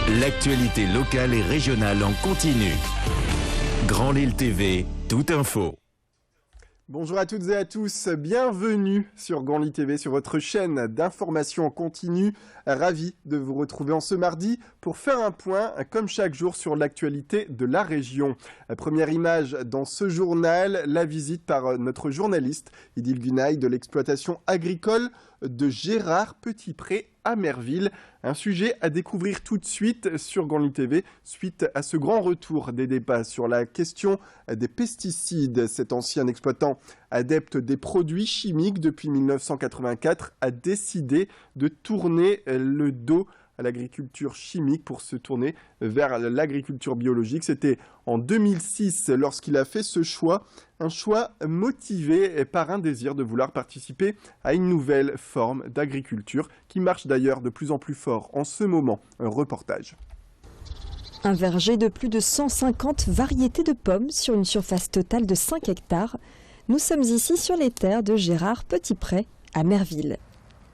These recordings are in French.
L'actualité locale et régionale en continu. Grand Lille TV, toute info. Bonjour à toutes et à tous, bienvenue sur Grand Lille TV, sur votre chaîne d'information en continu. Ravi de vous retrouver en ce mardi pour faire un point, comme chaque jour, sur l'actualité de la région. Première image dans ce journal, la visite par notre journaliste Idil Gunaï de l'exploitation agricole de Gérard Petitpré à Merville. Un sujet à découvrir tout de suite sur Grand Lille TV, suite à ce grand retour des débats sur la question des pesticides. Cet ancien exploitant adepte des produits chimiques depuis 1984 a décidé de tourner le dos à l'agriculture chimique pour se tourner vers l'agriculture biologique. C'était en 2006 lorsqu'il a fait ce choix, un choix motivé par un désir de vouloir participer à une nouvelle forme d'agriculture qui marche d'ailleurs de plus en plus fort en ce moment. Un reportage. Un verger de plus de 150 variétés de pommes sur une surface totale de 5 hectares. Nous sommes ici sur les terres de Gérard Petitpré à Merville.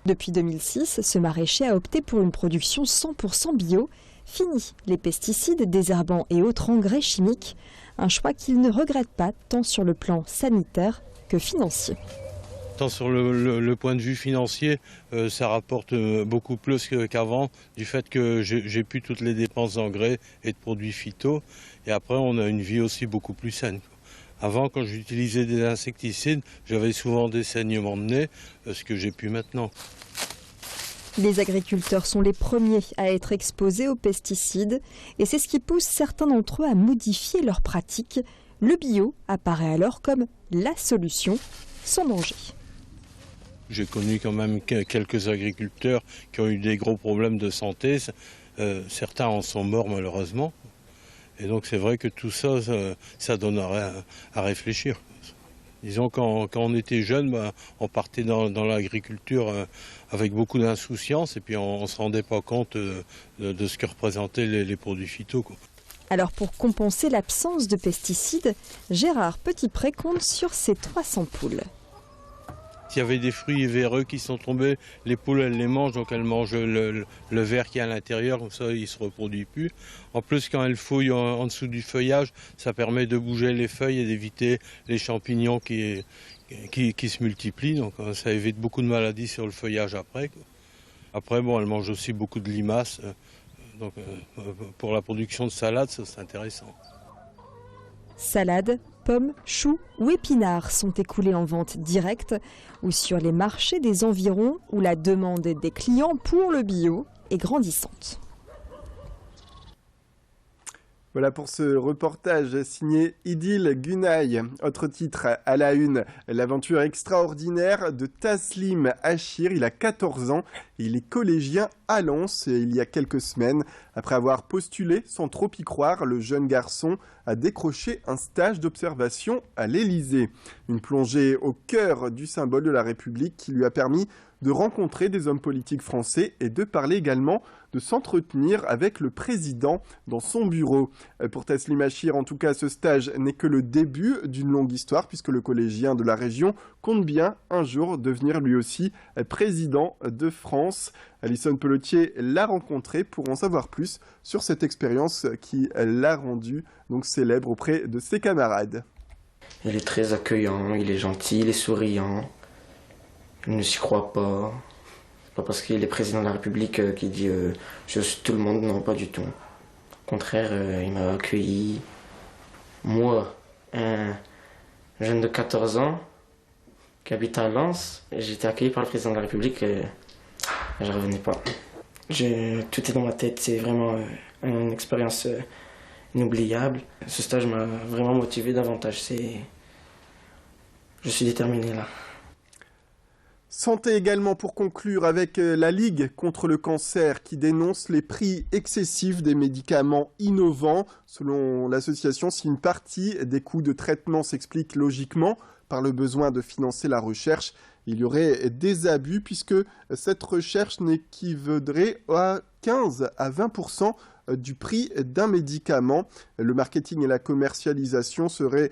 Depuis 2006, ce maraîcher a opté pour une production 100% bio. Fini les pesticides, désherbants et autres engrais chimiques. Un choix qu'il ne regrette pas tant sur le plan sanitaire que financier. Tant sur le point de vue financier, ça rapporte beaucoup plus qu'avant, du fait que j'ai plus toutes les dépenses d'engrais et de produits phyto. Et après, on a une vie aussi beaucoup plus saine. Avant, quand j'utilisais des insecticides, j'avais souvent des saignements de nez, ce que j'ai plus maintenant. Les agriculteurs sont les premiers à être exposés aux pesticides et c'est ce qui pousse certains d'entre eux à modifier leurs pratiques. Le bio apparaît alors comme la solution, sans danger. J'ai connu quand même quelques agriculteurs qui ont eu des gros problèmes de santé. Certains en sont morts malheureusement. Et donc c'est vrai que tout ça, ça donnerait à réfléchir. Disons quand on était jeune, on partait dans l'agriculture avec beaucoup d'insouciance et puis on ne se rendait pas compte de ce que représentaient les produits phyto, quoi. Alors pour compenser l'absence de pesticides, Gérard Petitpré compte sur ses 300 poules. S'il y avait des fruits véreux qui sont tombés, les poules elles les mangent, donc elles mangent le verre qui est à l'intérieur, comme ça il ne se reproduit plus. En plus quand elles fouillent en dessous du feuillage, ça permet de bouger les feuilles et d'éviter les champignons qui se multiplient, donc ça évite beaucoup de maladies sur le feuillage après. Après bon, elles mangent aussi beaucoup de limaces, donc pour la production de salade c'est intéressant. Salades, pommes, choux ou épinards sont écoulés en vente directe ou sur les marchés des environs où la demande des clients pour le bio est grandissante. Voilà pour ce reportage signé Idil Gunaï. Autre titre à la une, l'aventure extraordinaire de Taslim Achir. Il a 14 ans et il est collégien à Lens. Et il y a quelques semaines, après avoir postulé sans trop y croire, le jeune garçon a décroché un stage d'observation à l'Élysée. Une plongée au cœur du symbole de la République qui lui a permis de rencontrer des hommes politiques français et de parler également, de s'entretenir avec le président dans son bureau. Pour Taslim Achir, en tout cas, ce stage n'est que le début d'une longue histoire puisque le collégien de la région compte bien un jour devenir lui aussi président de France. Alison Pelletier l'a rencontré pour en savoir plus sur cette expérience qui l'a rendu donc célèbre auprès de ses camarades. Il est très accueillant, il est gentil, il est souriant. Il ne s'y croit pas. C'est pas parce qu'il est président de la République qu'il dit je suis tout le monde, non, pas du tout. Au contraire, il m'a accueilli. Moi, un jeune de 14 ans qui habite à Lens, j'ai été accueilli par le président de la République et je ne revenais pas. Tout est dans ma tête, c'est vraiment une expérience inoubliable. Ce stage m'a vraiment motivé davantage. Je suis déterminé là. Santé également pour conclure avec la Ligue contre le cancer qui dénonce les prix excessifs des médicaments innovants. Selon l'association, si une partie des coûts de traitement s'explique logiquement par le besoin de financer la recherche, il y aurait des abus puisque cette recherche n'équivaudrait à 15 à 20% du prix d'un médicament. Le marketing et la commercialisation seraient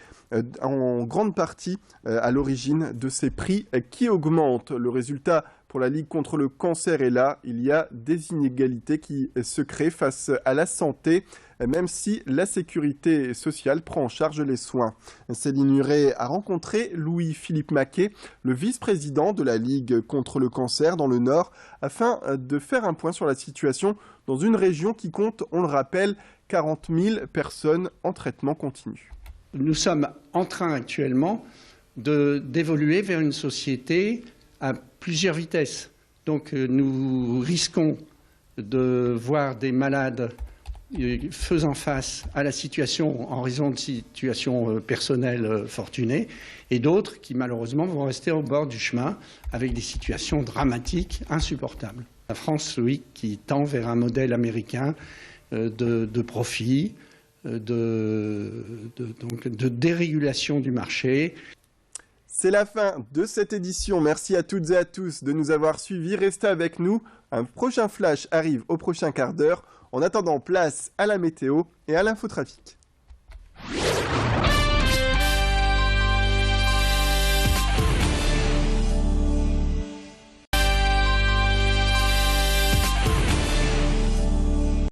en grande partie à l'origine de ces prix qui augmentent. Le résultat pour la Ligue contre le cancer est là. Il y a des inégalités qui se créent face à la santé, même si la sécurité sociale prend en charge les soins. Céline Huret a rencontré Louis-Philippe Maquet, le vice-président de la Ligue contre le cancer dans le Nord, afin de faire un point sur la situation dans une région qui compte, on le rappelle, 40 000 personnes en traitement continu. Nous sommes en train actuellement d'évoluer vers une société à plusieurs vitesses. Donc nous risquons de voir des malades faisant face à la situation en raison de situations personnelles fortunées et d'autres qui malheureusement vont rester au bord du chemin avec des situations dramatiques, insupportables. La France, oui, qui tend vers un modèle américain de profit, de dérégulation du marché. C'est la fin de cette édition. Merci à toutes et à tous de nous avoir suivis. Restez avec nous. Un prochain flash arrive au prochain quart d'heure. En attendant, place à la météo et à l'infotrafic.